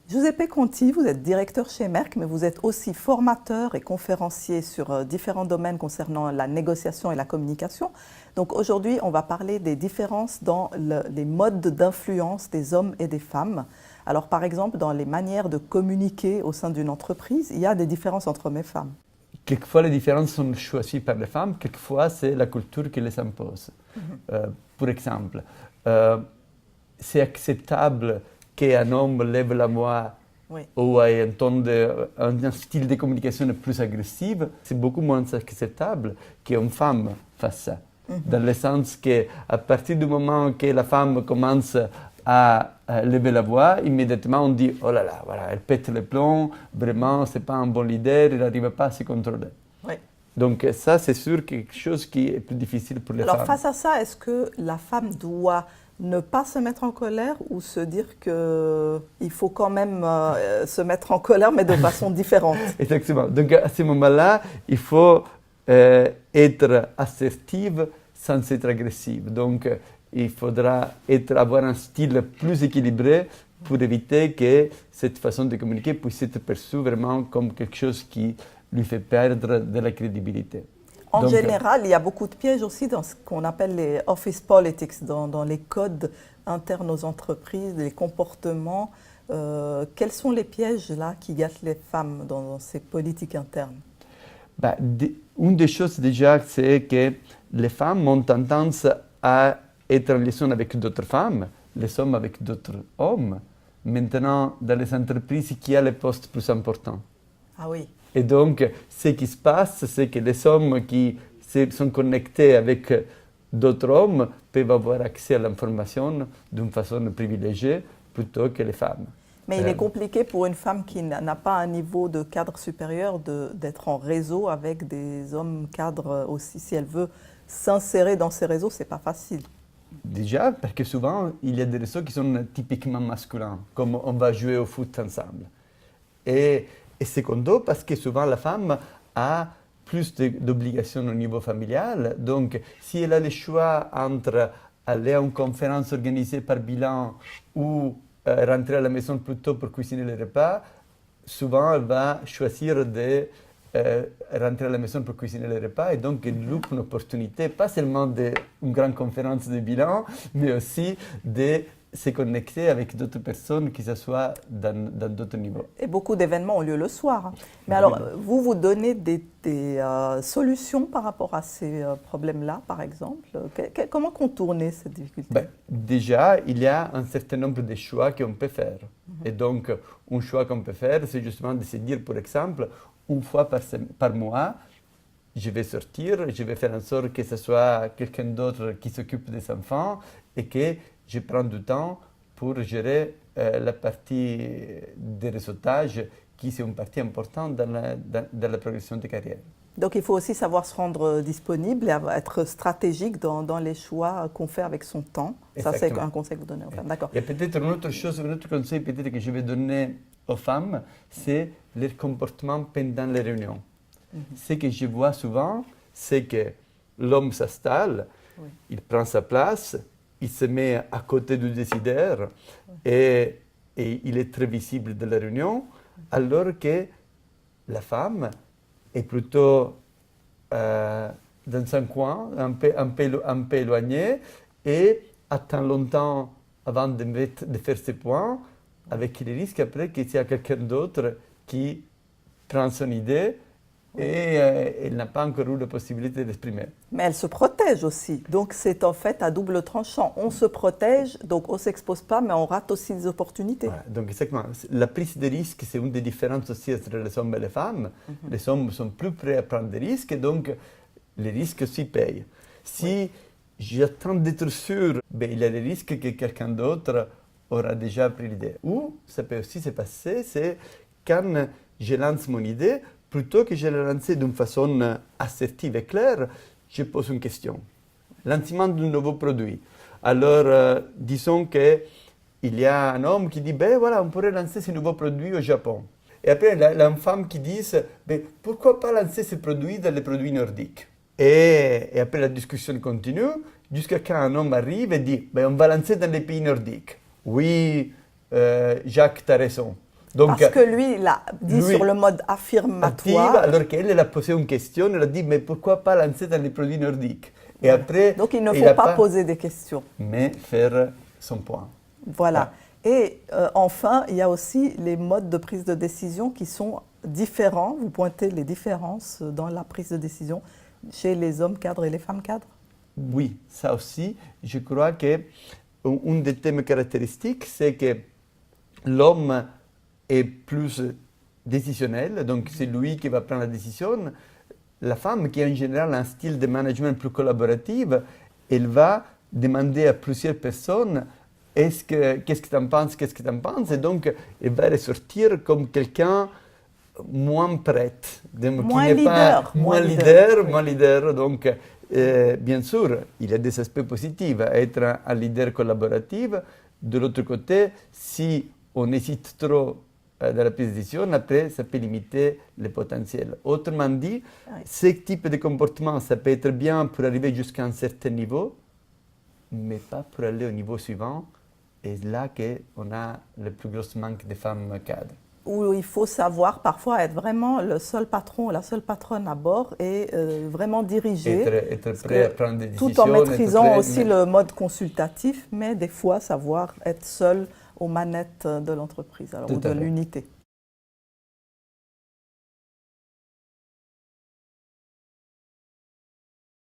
Giuseppe Conti, vous êtes directeur chez Merck, mais vous êtes aussi formateur et conférencier sur différents domaines concernant la négociation et la communication. Donc aujourd'hui, on va parler des différences dans les modes d'influence des hommes et des femmes. Alors par exemple, dans les manières de communiquer au sein d'une entreprise, il y a des différences entre hommes et femmes. Quelquefois, les différences sont choisies par les femmes, quelquefois, c'est la culture qui les impose. Par exemple, c'est acceptable qu'un homme lève la voix ou ait un style de communication plus agressif, c'est beaucoup moins acceptable qu'une femme fasse ça. Dans le sens qu'à partir du moment que la femme commence à lever la voix, immédiatement on dit « Oh là là, voilà, elle pète les plombs, vraiment, ce n'est pas un bon leader, il n'arrive pas à se contrôler. » Donc ça, c'est sûr quelque chose qui est plus difficile pour les femmes. Alors face à ça, est-ce que la femme doit ne pas se mettre en colère ou se dire qu'il faut quand même se mettre en colère, mais de façon différente? Exactement. Donc à ce moment-là, il faut être assertive sans être agressive. Donc il faudra avoir un style plus équilibré pour éviter que cette façon de communiquer puisse être perçue vraiment comme quelque chose qui lui fait perdre de la crédibilité. En général, il y a beaucoup de pièges aussi dans ce qu'on appelle les office politics, dans les codes internes aux entreprises, les comportements. Quels sont les pièges là qui gâtent les femmes dans ces politiques internes? Une des choses déjà, c'est que les femmes ont tendance à être en liaison avec d'autres femmes, les hommes avec d'autres hommes. Maintenant, dans les entreprises, qui a les postes plus importants? Ah oui. Et donc, ce qui se passe, c'est que les hommes qui sont connectés avec d'autres hommes peuvent avoir accès à l'information d'une façon privilégiée plutôt que les femmes. Mais il est compliqué pour une femme qui n'a pas un niveau de cadre supérieur d'être en réseau avec des hommes cadres aussi. Si elle veut s'insérer dans ces réseaux, ce n'est pas facile. Déjà, parce que souvent, il y a des réseaux qui sont typiquement masculins, comme on va jouer au foot ensemble. Et secondo, parce que souvent la femme a plus d'obligations au niveau familial. Donc, si elle a le choix entre aller à une conférence organisée par bilan ou rentrer à la maison plus tôt pour cuisiner les repas, souvent elle va choisir de rentrer à la maison pour cuisiner les repas et donc elle loupe une opportunité, pas seulement d'une grande conférence de bilan, mais aussi de se connecter avec d'autres personnes qui s'assoient dans d'autres niveaux. Et beaucoup d'événements ont lieu le soir. Mais alors, vous donnez des solutions par rapport à ces problèmes-là, par exemple? Comment contourner cette difficulté? Déjà, il y a un certain nombre de choix qu'on peut faire. Et donc, un choix qu'on peut faire, c'est justement de se dire, par exemple, une fois par mois, je vais sortir, je vais faire en sorte que ce soit quelqu'un d'autre qui s'occupe des enfants et que je prends du temps pour gérer la partie des réseautages qui est une partie importante dans la progression de carrière. Donc il faut aussi savoir se rendre disponible et être stratégique dans les choix qu'on fait avec son temps. Ça, c'est un conseil que vous donnez aux femmes. D'accord. Il y a peut-être une autre chose, un autre conseil peut-être que je vais donner aux femmes, c'est leur comportement pendant les réunions. Ce que je vois souvent, c'est que l'homme s'installe, il prend sa place, il se met à côté du décideur et il est très visible de la réunion, alors que la femme est plutôt dans un coin, un peu éloignée, et attend longtemps avant de faire ses points, avec le risque après qu'il y ait quelqu'un d'autre qui prend son idée et elle n'a pas encore eu la possibilité d'exprimer. Mais elle se protège aussi. Donc c'est en fait à double tranchant. On se protège, donc on ne s'expose pas, mais on rate aussi des opportunités. Voilà, donc exactement. La prise de risque, c'est une des différences aussi entre les hommes et les femmes. Les hommes sont plus prêts à prendre des risques, et donc les risques aussi payent. Si j'attends d'être sûr, il y a le risque que quelqu'un d'autre aura déjà pris l'idée. Ou ça peut aussi se passer, c'est quand je lance mon idée, plutôt que je la lance d'une façon assertive et claire, je pose une question. Lancement d'un nouveau produit. Alors, disons qu'il y a un homme qui dit, voilà, on pourrait lancer ce nouveau produit au Japon. Et après, il y a une femme qui dit, pourquoi pas lancer ce produit dans les produits nordiques? Et après, la discussion continue, jusqu'à quand un homme arrive et dit, on va lancer dans les pays nordiques. Oui, Jacques, tu as raison. Donc, parce que lui, il a dit sur le mode affirmatoire. Alors qu'elle a posé une question, elle a dit, mais pourquoi pas lancer dans les produits nordiques? Et après, donc il ne faut pas poser des questions. Mais faire son point. Voilà. Et enfin, il y a aussi les modes de prise de décision qui sont différents. Vous pointez les différences dans la prise de décision chez les hommes cadres et les femmes cadres? Oui, ça aussi. Je crois que un des thèmes caractéristiques, c'est que l'homme est plus décisionnel, donc c'est lui qui va prendre la décision. La femme, qui a en général un style de management plus collaboratif, elle va demander à plusieurs personnes qu'est-ce que tu en penses, qu'est-ce que tu en penses, et donc elle va ressortir comme quelqu'un moins prête, moins leader. Moins leader. Donc, bien sûr, il y a des aspects positifs à être un leader collaboratif. De l'autre côté, si on hésite trop dans la prise de décision, après, ça peut limiter le potentiel. Autrement dit, ce type de comportement, ça peut être bien pour arriver jusqu'à un certain niveau, mais pas pour aller au niveau suivant. Et là qu'on a le plus gros manque de femmes cadres. Où il faut savoir parfois être vraiment le seul patron ou la seule patronne à bord et vraiment diriger. Être prêt à prendre des décisions. Tout en maîtrisant aussi le mode consultatif, mais des fois savoir être seul aux manettes de l'entreprise ou de l'unité.